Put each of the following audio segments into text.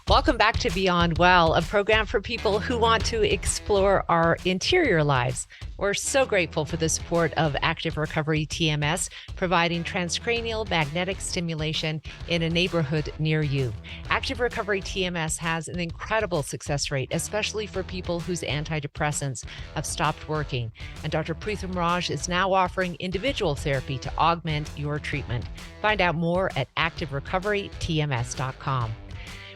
Welcome back to Beyond Well, a program for people who want to explore our interior lives. We're so grateful for the support of Active Recovery TMS, providing transcranial magnetic stimulation in a neighborhood near you. Active Recovery TMS has an incredible success rate, especially for people whose antidepressants have stopped working. And Dr. Pritham Raj is now offering individual therapy to augment your treatment. Find out more at activerecoverytms.com.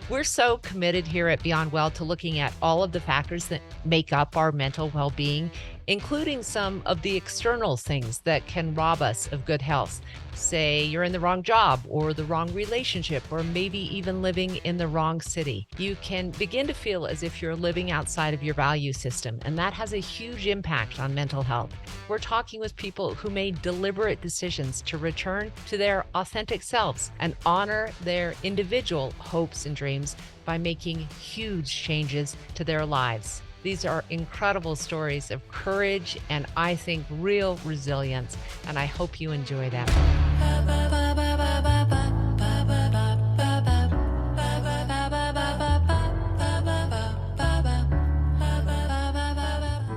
We're so committed here at Beyond Well to looking at all of the factors that make up our mental well-being, including some of the external things that can rob us of good health. Say you're in the wrong job or the wrong relationship, or maybe even living in the wrong city. You can begin to feel as if you're living outside of your value system, and that has a huge impact on mental health. We're talking with people who made deliberate decisions to return to their authentic selves and honor their individual hopes and dreams by making huge changes to their lives. These are incredible stories of courage and, I think, real resilience, and I hope you enjoy them.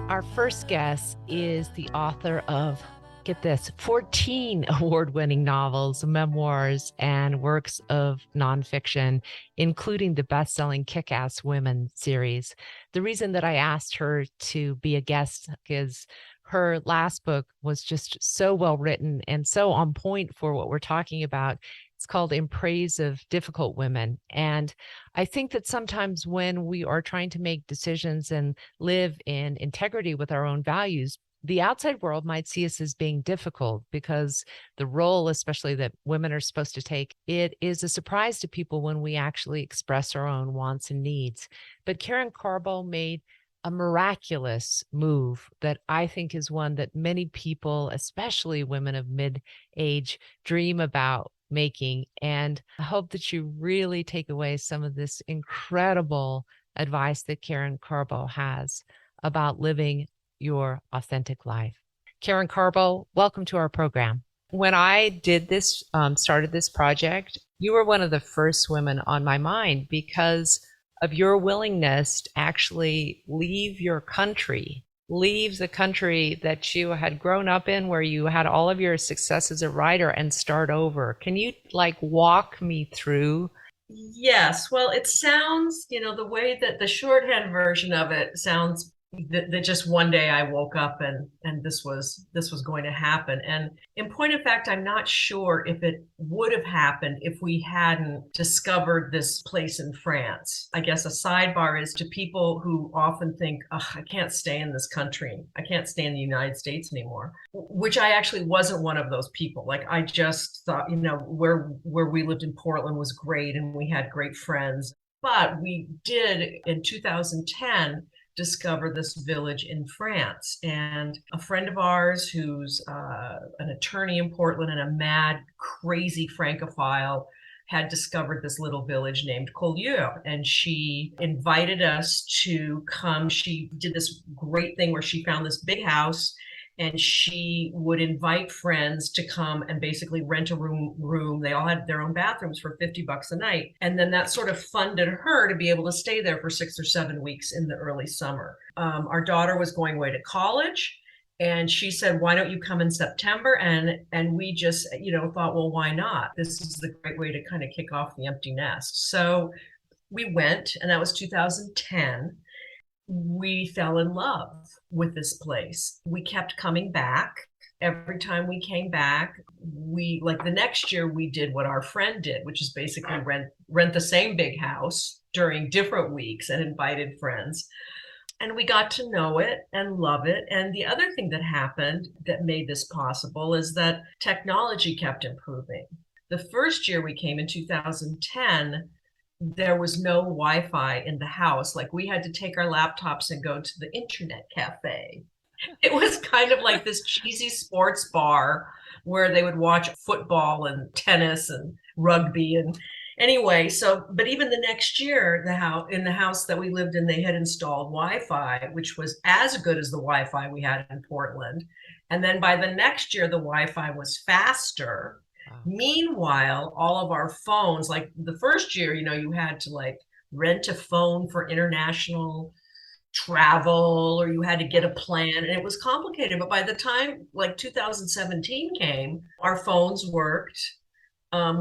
Our first guest is the author of, get this, 14 award-winning novels, memoirs, and works of nonfiction, including the best-selling Kick-Ass Women series. The reason that I asked her to be a guest is her last book was just so well written and so on point for what we're talking about. It's called In Praise of Difficult Women. And I think that sometimes when we are trying to make decisions and live in integrity with our own values, the outside world might see us as being difficult because the role, especially that women are supposed to take, it is a surprise to people when we actually express our own wants and needs. But Karen Karbo made a miraculous move that I think is one that many people, especially women of mid-age, dream about making. And I hope that you really take away some of this incredible advice that Karen Karbo has about living your authentic life. Karen Karbo, welcome to our program. When I did this, started this project, you were one of the first women on my mind because of your willingness to actually leave your country, leave the country that you had grown up in, where you had all of your success as a writer, and start over. Can you walk me through? Yes. Well, it sounds, the way that the shorthand version of it sounds that just one day I woke up and this was going to happen. And in point of fact, I'm not sure if it would have happened if we hadn't discovered this place in France. I guess a sidebar is to people who often think, oh, I can't stay in this country. I can't stay in the United States anymore, which I actually wasn't one of those people. I just thought, where we lived in Portland was great and we had great friends. But we did in 2010 discover this village in France. And a friend of ours who's an attorney in Portland and a mad, crazy Francophile had discovered this little village named Couillure. And she invited us to come. She did this great thing where she found this big house and she would invite friends to come and basically rent a room. They all had their own bathrooms for $50 a night. And then that sort of funded her to be able to stay there for 6 or 7 weeks in the early summer. Our daughter was going away to college. And she said, why don't you come in September? And we just, thought, well, why not? This is the great way to kind of kick off the empty nest. So we went, and that was 2010. We fell in love with this place. We kept coming back. Every time we came back, the next year we did what our friend did, which is basically rent the same big house during different weeks and invited friends. And we got to know it and love it. And the other thing that happened that made this possible is that technology kept improving. The first year we came in 2010, there was no Wi-Fi in the house. We had to take our laptops and go to the internet cafe. It was kind of like this cheesy sports bar where they would watch football and tennis and rugby. And anyway, but even the next year, in the house that we lived in, they had installed Wi-Fi, which was as good as the Wi-Fi we had in Portland. And then by the next year, the Wi-Fi was faster. Wow. Meanwhile, all of our phones, the first year, you had to rent a phone for international travel, or you had to get a plan, and it was complicated. But by the time like 2017 came, our phones worked.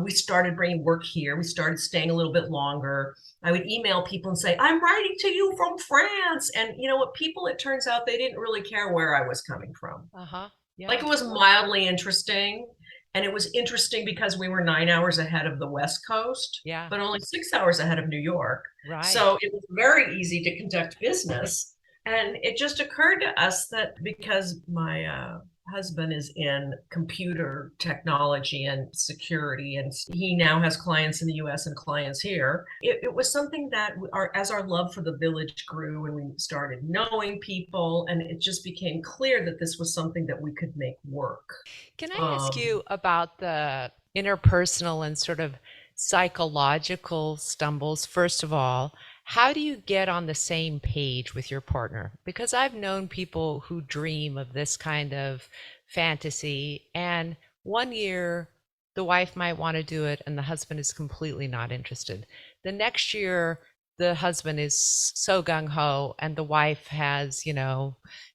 We started bringing work here. We started staying a little bit longer. I would email people and say, I'm writing to you from France. And you know what? People, it turns out they didn't really care where I was coming from. Uh-huh. Like, Yeah. it was mildly interesting. And it was interesting because we were 9 hours ahead of the West Coast, Yeah. but only 6 hours ahead of New York. Right. So it was very easy to conduct business. And it just occurred to us that because my husband is in computer technology and security, and he now has clients in the US and clients here, it was something that as our love for the village grew and we started knowing people, and it just became clear that this was something that we could make work. Can I ask Um, you about the interpersonal and sort of psychological stumbles? First of all, how do you get on the same page with your partner? Because I've known people who dream of this kind of fantasy, and one year the wife might want to do it and the husband is completely not interested. The next year, the husband is so gung ho and the wife has,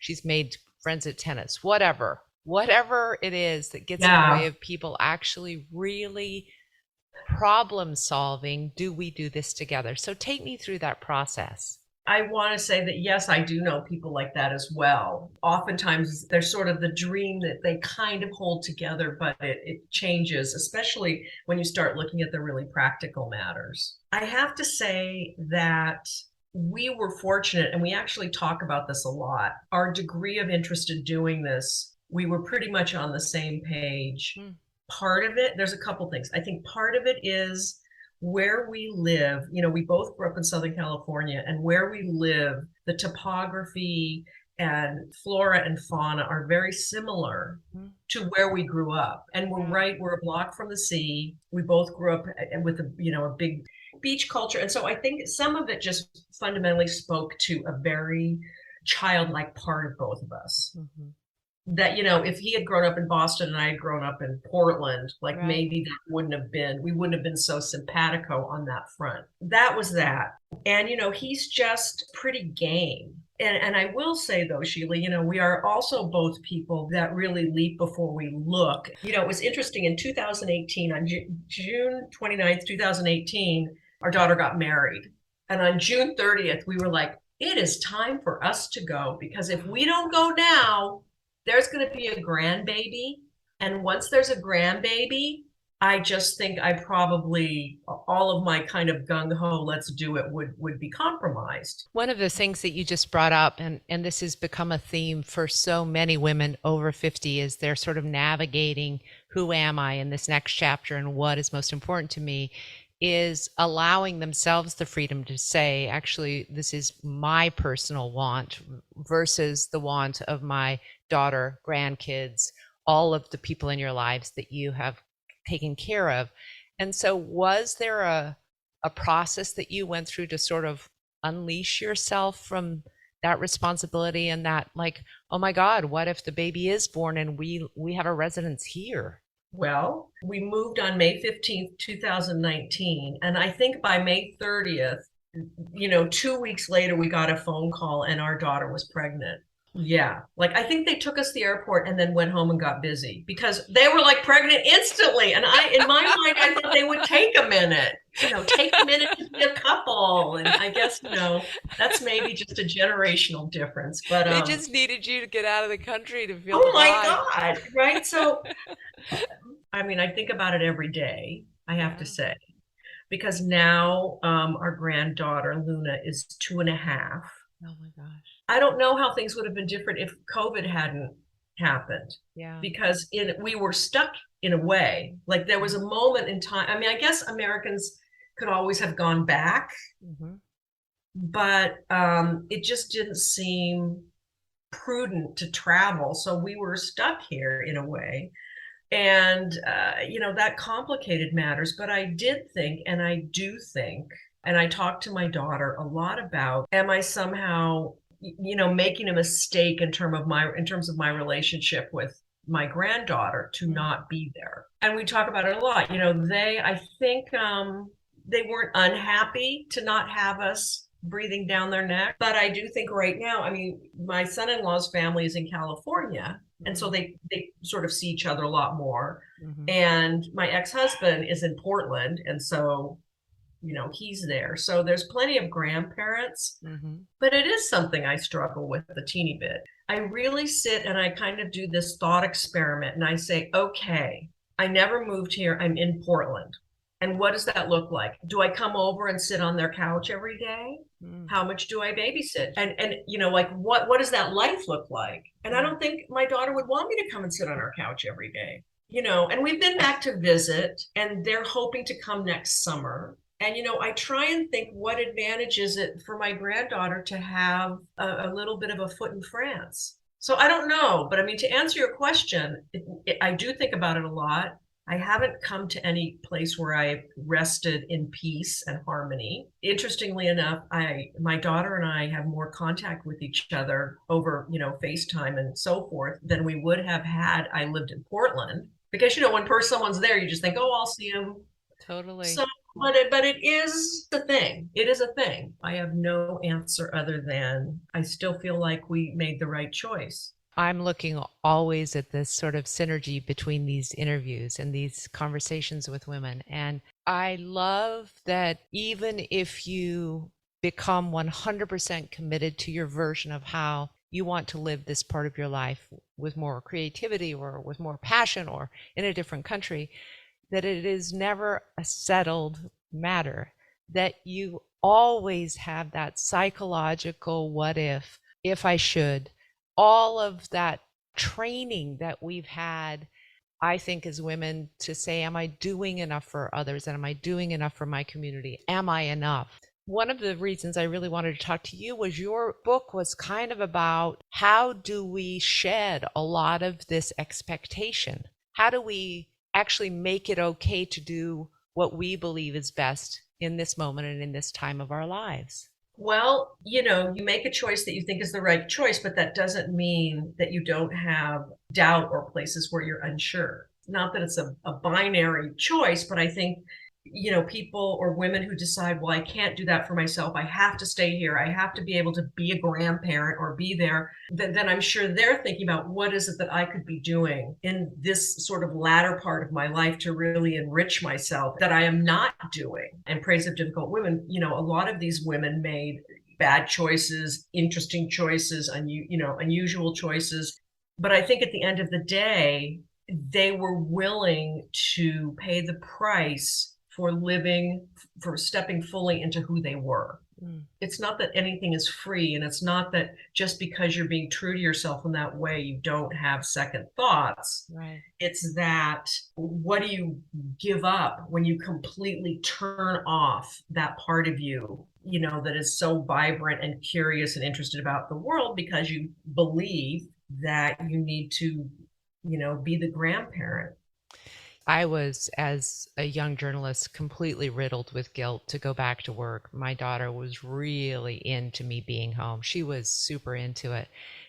she's made friends at tennis, whatever it is that gets in the way yeah, of people actually really problem solving. Do we do this together? So take me through that process. I want to say that yes, I do know people like that as well. Oftentimes, there's sort of the dream that they kind of hold together, but it changes, especially when you start looking at the really practical matters. I have to say that we were fortunate, and we actually talk about this a lot. Our degree of interest in doing this, we were pretty much on the same page. Hmm. Part of it, there's a couple things. I think part of it is where we live. We both grew up in Southern California, and where we live, the topography and flora and fauna are very similar Hmm. to where we grew up. And Yeah. we're a block from the sea. We both grew up with a big beach culture. And so I think some of it just fundamentally spoke to a very childlike part of both of us, Hmm. that if he had grown up in Boston and I had grown up in Portland, like Right. maybe we wouldn't have been so simpatico on that front. That was that. And he's just pretty game. And I will say though, Sheila, we are also both people that really leap before we look. It was interesting in 2018, on June 29th, 2018, our daughter got married. And on June 30th, we were like, it is time for us to go, because if we don't go now, there's going to be a grandbaby. And once there's a grandbaby, I just think I probably, all of my kind of gung ho, let's do it, would be compromised. One of the things that you just brought up, and this has become a theme for so many women over 50, is they're sort of navigating who am I in this next chapter and what is most important to me, is allowing themselves the freedom to say, actually, this is my personal want versus the want of my daughter, grandkids, all of the people in your lives that you have taken care of. And so was there a process that you went through to sort of unleash yourself from that responsibility and that, like, oh my God, what if the baby is born and we have a residence here? Well, we moved on May 15th, 2019. And I think by May 30th, 2 weeks later, we got a phone call and our daughter was pregnant. Yeah. Like, I think they took us to the airport and then went home and got busy, because they were like pregnant instantly. And in my mind, I thought they would take a minute, take a minute to be a couple. And I guess, that's maybe just a generational difference. But, They just needed you to get out of the country to feel oh the my vibe. God. Right. So, I mean, I think about it every day, I have to Yeah. say, because now our granddaughter, Luna, is 2.5. Oh my gosh. I don't know how things would have been different if COVID hadn't happened, Yeah. because we were stuck in a way. Like, there was a moment in time. I mean, I guess Americans could always have gone back, Mm-hmm. but it just didn't seem prudent to travel. So we were stuck here in a way. And, that complicated matters. But I did think, and I do think, and I talked to my daughter a lot about, am I somehow, making a mistake in terms of my relationship with my granddaughter to not be there? And we talk about it a lot. I think, they weren't unhappy to not have us breathing down their neck. But I do think right now, I mean, my son-in-law's family is in California, and so they sort of see each other a lot more. Mm-hmm. And my ex-husband is in Portland, and so he's there. So there's plenty of grandparents, Mm-hmm. but it is something I struggle with a teeny bit. I really sit and I kind of do this thought experiment and I say, okay, I never moved here. I'm in Portland. And what does that look like? Do I come over and sit on their couch every day? Mm. How much do I babysit? And like what does that life look like? And I don't think my daughter would want me to come and sit on our couch every day. And we've been back to visit and they're hoping to come next summer. And, I try and think what advantage is it for my granddaughter to have a little bit of a foot in France. So I don't know, but I mean, to answer your question, I do think about it a lot. I haven't come to any place where I rested in peace and harmony. Interestingly enough, my daughter and I have more contact with each other over, FaceTime and so forth than we would have had I lived in Portland. Because, when someone's there, you just think, oh, I'll see him. Totally. So, but it is a thing. It is a thing. I have no answer other than I still feel like we made the right choice. I'm looking always at this sort of synergy between these interviews and these conversations with women. And I love that even if you become 100% committed to your version of how you want to live this part of your life with more creativity or with more passion or in a different country, that it is never a settled matter, that you always have that psychological what if I should, all of that training that we've had, I think, as women to say, am I doing enough for others? And am I doing enough for my community? Am I enough? One of the reasons I really wanted to talk to you was your book was kind of about how do we shed a lot of this expectation? How do we actually make it okay to do what we believe is best in this moment and in this time of our lives? Well, you make a choice that you think is the right choice, but that doesn't mean that you don't have doubt or places where you're unsure. Not that it's a binary choice, but I think, people or women who decide, well, I can't do that for myself. I have to stay here. I have to be able to be a grandparent or be there. Then I'm sure they're thinking about what is it that I could be doing in this sort of latter part of my life to really enrich myself that I am not doing. And praise of difficult women, a lot of these women made bad choices, interesting choices, unusual choices. But I think at the end of the day, they were willing to pay the price for stepping fully into who they were. It's not that anything is free, and it's not that just because you're being true to yourself in that way, you don't have second thoughts. Right. It's that what do you give up when you completely turn off that part of you, that is so vibrant and curious and interested about the world because you believe that you need to, be the grandparent. I was, as a young journalist, completely riddled with guilt to go back to work. My daughter was really into me being home. She was super into it.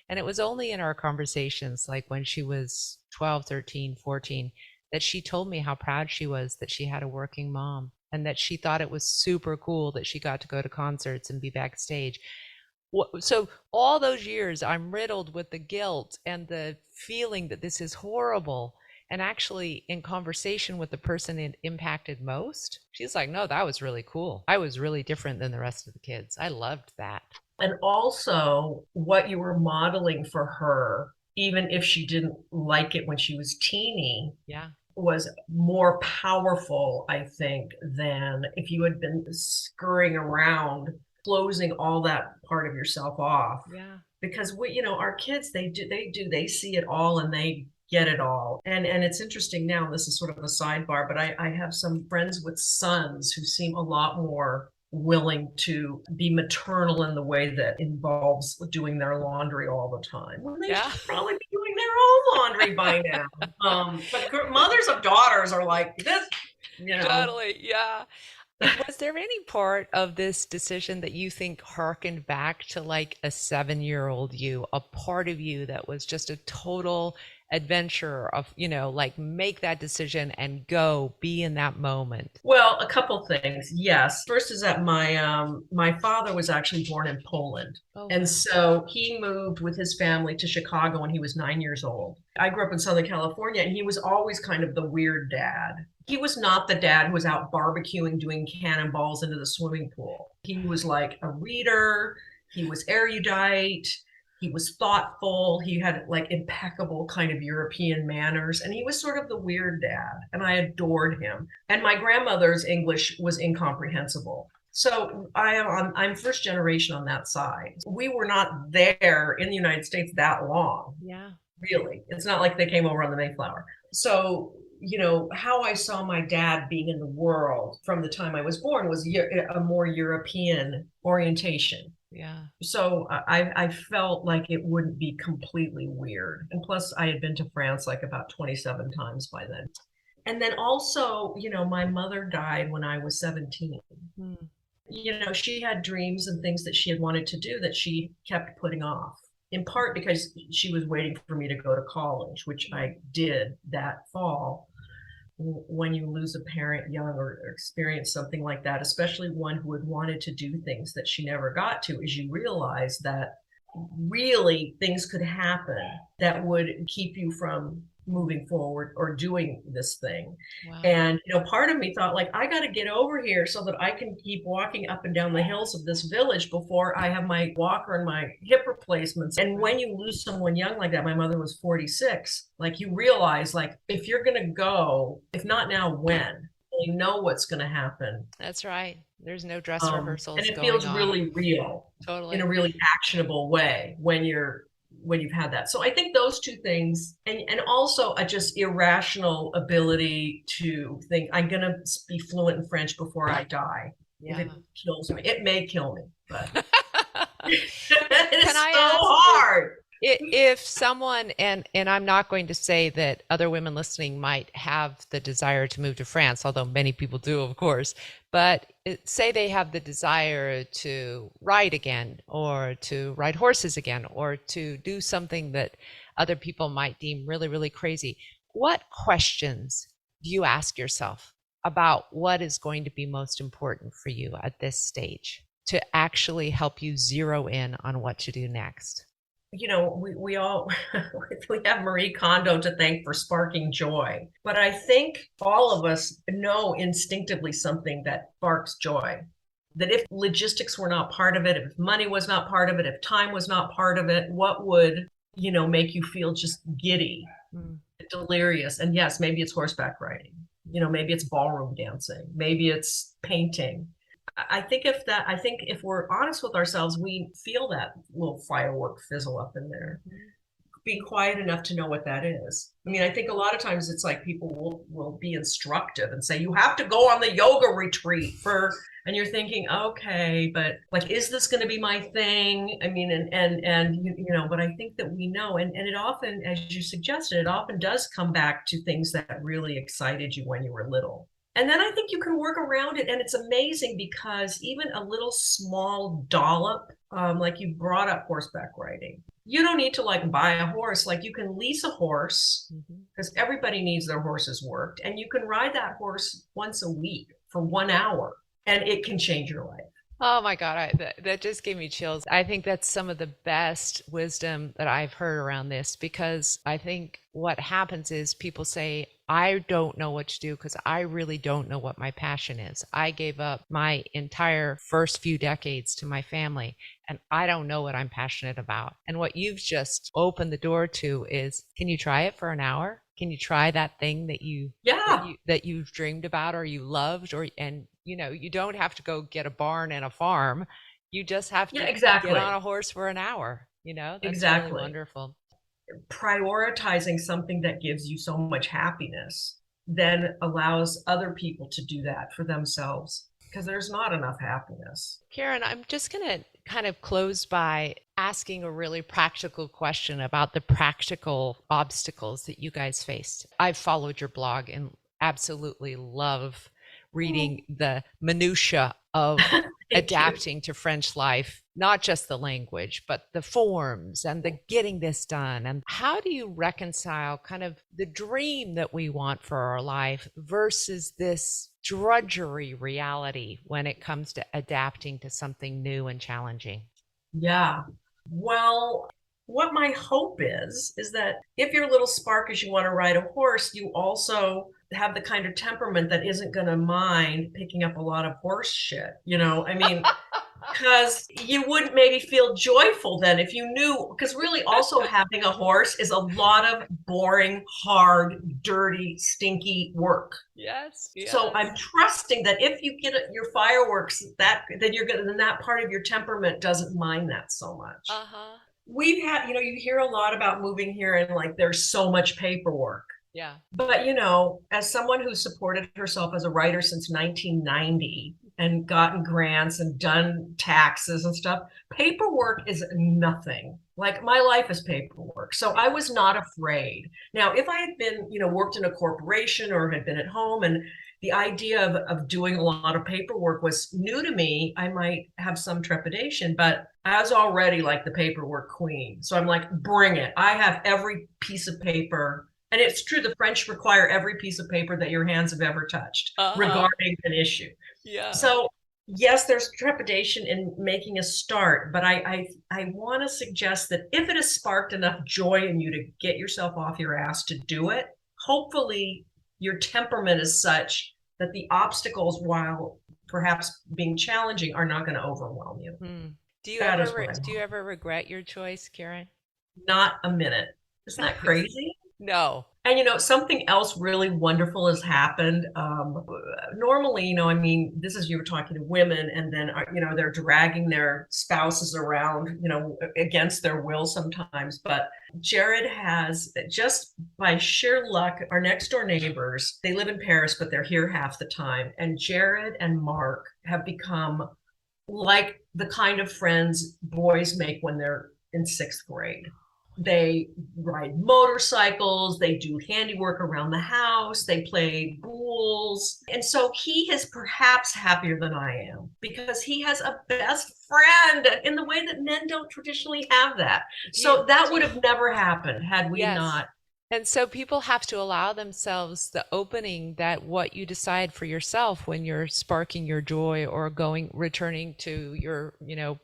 And it was only in our conversations, like when she was 12, 13, 14, that she told me how proud she was that she had a working mom and that she thought it was super cool that she got to go to concerts and be backstage. So all those years, I'm riddled with the guilt and the feeling that this is horrible. And actually, in conversation with the person it impacted most, she's like, no, that was really cool. I was really different than the rest of the kids. I loved that. And also, what you were modeling for her, even if she didn't like it when she was teeny, Yeah. was more powerful, I think, than if you had been scurrying around, closing all that part of yourself off. Yeah. Because our kids, they see it all and they get it all. And it's interesting now, this is sort of a sidebar, but I have some friends with sons who seem a lot more willing to be maternal in the way that involves doing their laundry all the time. When they should probably be doing their own laundry by now. But mothers of daughters are like this, Totally. Yeah. Was there any part of this decision that you think harkened back to like a 7-year-old you, a part of you that was just a total adventure of, like make that decision and go be in that moment? Well, a couple things. Yes. First is that my father was actually born in Poland. Oh, And wow. so he moved with his family to Chicago when he was 9 years old. I grew up in Southern California, and he was always kind of the weird dad. He was not the dad who was out barbecuing, doing cannonballs into the swimming pool. He was like a reader, he was erudite, he was thoughtful, he had like impeccable kind of European manners, and he was sort of the weird dad, and I adored him. And my grandmother's English was incomprehensible. So I'm first generation on that side. We were not there in the United States that long, Yeah. really. It's not like they came over on the Mayflower. So, how I saw my dad being in the world from the time I was born was a more European orientation. Yeah. So I felt like it wouldn't be completely weird. And plus, I had been to France like about 27 times by then. And then also, my mother died when I was 17. Hmm. She had dreams and things that she had wanted to do that she kept putting off, in part because she was waiting for me to go to college, which I did that fall. When you lose a parent young or experience something like that, especially one who had wanted to do things that she never got to, is you realize that really things could happen that would keep you from moving forward or doing this thing. Wow. And part of me thought, like, I got to get over here so that I can keep walking up and down the hills of this village before I have my walker and my hip replacements. And when you lose someone young like that, my mother was 46, like, you realize, like, if you're going to go, if not now, when? You know what's going to happen. That's right. There's no dress And rehearsals it going feels on. really real in Totally. a really actionable way when you've had that. So I think those two things, and also a just irrational ability to think I'm gonna be fluent in French before I die. If Yeah. it kills me, it may kill me, but Can it's I so ask you, hard. if someone, and I'm not going to say that other women listening might have the desire to move to France, although many people do, of course, but say they have the desire to ride again, or to ride horses again, or to do something that other people might deem really, really crazy. What questions do you ask yourself about what is going to be most important for you at this stage to actually help you zero in on what to do next? We all we have Marie Kondo to thank for sparking joy, but I think all of us know instinctively something that sparks joy. That if logistics were not part of it, if money was not part of it, if time was not part of it, what would, make you feel just giddy, Mm. delirious? And yes, maybe it's horseback riding, maybe it's ballroom dancing, maybe it's painting. I think if we're honest with ourselves, we feel that little firework fizzle up in there. Being quiet enough to know what that is. I mean, I think a lot of times it's like people will be instructive and say, you have to go on the yoga retreat for, and you're thinking, okay, but like, is this going to be my thing? I mean, but I think that we know, and it often, as you suggested, it often does come back to things that really excited you when you were little. And then I think you can work around it. And it's amazing because even a little small dollop, like you brought up horseback riding, you don't need to like buy a horse. Like, you can lease a horse because everybody needs their horses worked. And you can ride that horse once a week for 1 hour, and it can change your life. Oh my God, that just gave me chills. I think that's some of the best wisdom that I've heard around this, because I think what happens is people say, I don't know what to do because I really don't know what my passion is. I gave up my entire first few decades to my family, and I don't know what I'm passionate about. And what you've just opened the door to is, can you try it for an hour? Can you try that thing that Yeah, you've dreamed about or you loved, and you don't have to go get a barn and a farm. You just have yeah, to get on exactly. a horse for an hour. That's really Exactly. wonderful. Prioritizing something that gives you so much happiness then allows other people to do that for themselves, because there's not enough happiness. Karen, I'm just going to kind of close by asking a really practical question about the practical obstacles that you guys faced. I've followed your blog and absolutely love reading the minutia of Thank you. adapting to French life, not just the language, but the forms and the getting this done. And how do you reconcile kind of the dream that we want for our life versus this drudgery reality when it comes to adapting to something new and challenging? Yeah. Well, what my hope is that if you're a little sparkish, you want to ride a horse, you also have the kind of temperament that isn't going to mind picking up a lot of horse shit. I mean, because you wouldn't maybe feel joyful then if you knew, because really also having a horse is a lot of boring, hard, dirty, stinky work. Yes, So I'm yes. trusting that if you get your fireworks, then you're gonna then that part of your temperament doesn't mind that so much. Uh-huh. We've had, you hear a lot about moving here and like there's so much paperwork. Yeah. But as someone who supported herself as a writer since 1990 and gotten grants and done taxes and stuff, paperwork is nothing. Like my life is paperwork. So I was not afraid. Now, if I had been, worked in a corporation or had been at home and the idea of doing a lot of paperwork was new to me, I might have some trepidation, but I was already like the paperwork queen. So I'm like, bring it. I have every piece of paper. And it's true, the French require every piece of paper that your hands have ever touched Uh-huh. regarding an issue. Yeah. So yes, there's trepidation in making a start, but I want to suggest that if it has sparked enough joy in you to get yourself off your ass to do it, hopefully your temperament is such that the obstacles, while perhaps being challenging, are not going to overwhelm you. Hmm. That is what I Do you want. ever regret your choice, Karen? Not a minute. Isn't that Nice. crazy? No. And something else really wonderful has happened. Normally, I mean, this is you were talking to women, and then they're dragging their spouses around, against their will sometimes. But Jared has, just by sheer luck, our next door neighbors. They live in Paris, but they're here half the time. And Jared and Mark have become like the kind of friends boys make when they're in sixth grade. They ride motorcycles, they do handiwork around the house, they play bowls. And so he is perhaps happier than I am because he has a best friend in the way that men don't traditionally have that. So that would have never happened had we Yes. not. And so people have to allow themselves the opening that what you decide for yourself when you're sparking your joy or returning to your,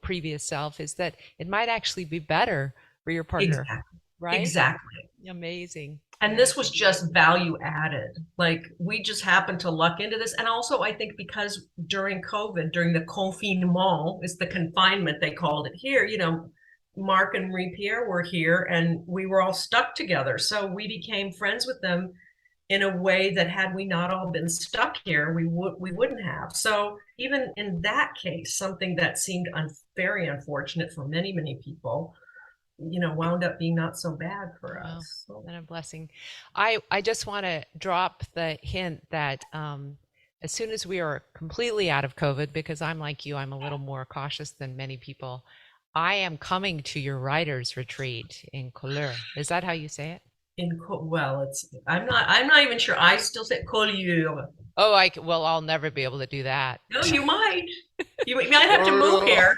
previous self is that it might actually be better for your partner, Exactly. right? Exactly. Amazing. And this was just value added. Like we just happened to luck into this. And also, I think because during COVID, during the confinement, is the confinement they called it here, Mark and Marie Pierre were here and we were all stuck together. So we became friends with them in a way that had we not all been stuck here, we wouldn't have. So even in that case, something that seemed very unfortunate for many, many people, wound up being not so bad for Wow. us. So. And a blessing. I just want to drop the hint that as soon as we are completely out of COVID, because I'm like you, I'm a little more cautious than many people. I am coming to your writers retreat in Couillure. Is that how you say it? Well, I'm not even sure. I still say Couillure. Oh, well, I'll never be able to do that. No, you might. You might have to move here.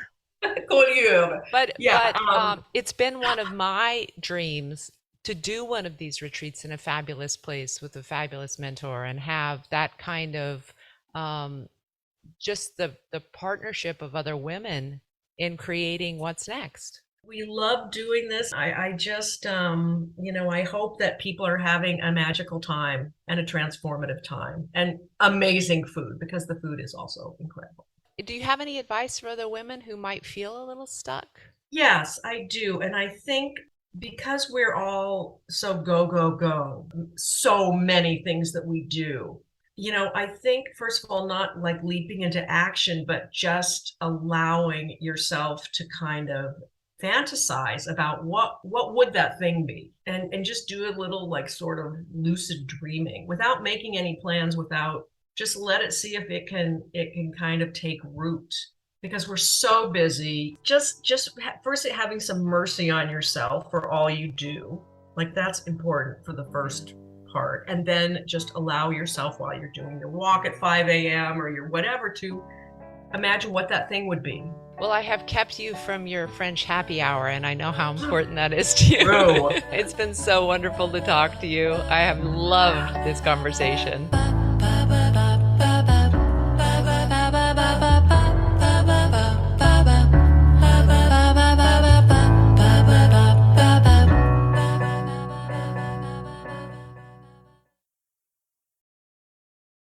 Couillure. But Yeah. it's been one of my dreams to do one of these retreats in a fabulous place with a fabulous mentor and have that kind of just the partnership of other women in creating what's next. We love doing this. I just, I hope that people are having a magical time and a transformative time and amazing food because the food is also incredible. Do you have any advice for other women who might feel a little stuck? Yes, I do. And I think because we're all so go, go, go, so many things that we do, I think, first of all, not like leaping into action, but just allowing yourself to kind of fantasize about what would that thing be and just do a little like sort of lucid dreaming without making any plans, without just let it see if it can kind of take root because we're so busy. Just first having some mercy on yourself for all you do, like that's important for the first part, and then just allow yourself while you're doing your walk at 5 a.m. or your whatever to imagine what that thing would be. Well, I have kept you from your French happy hour, and I know how important that is to you. True. It's been so wonderful to talk to you. I have loved this conversation.